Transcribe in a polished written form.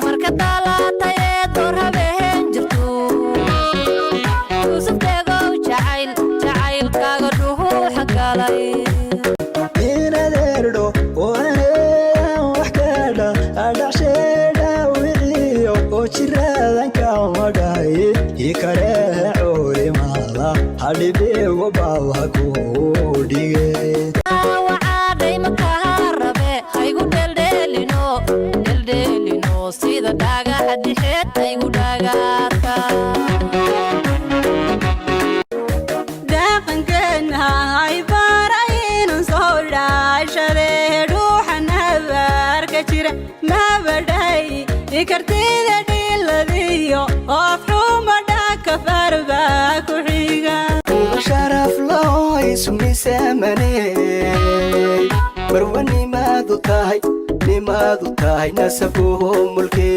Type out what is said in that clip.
marka dalaatay door habeen jirto Yusuf tego jacayl kaaga dhuuxa galay inadeerdo waane wax kala adashada wiiyo oo jiradan ka wadaay ikare culimada hadibeego baa ku dhigay wacaaday makaharabe haygu dheldhelino sida dhagax dhixeed haygu dhagaata dhaqankeena hay baraynu soo dhaashadee dhuuxan habaarka jira mabadhay ikartida dhiladiyo qof xuma dhaka farba ku xiga sharaf loo ismisamane marwani maadu tahay nasabku mulki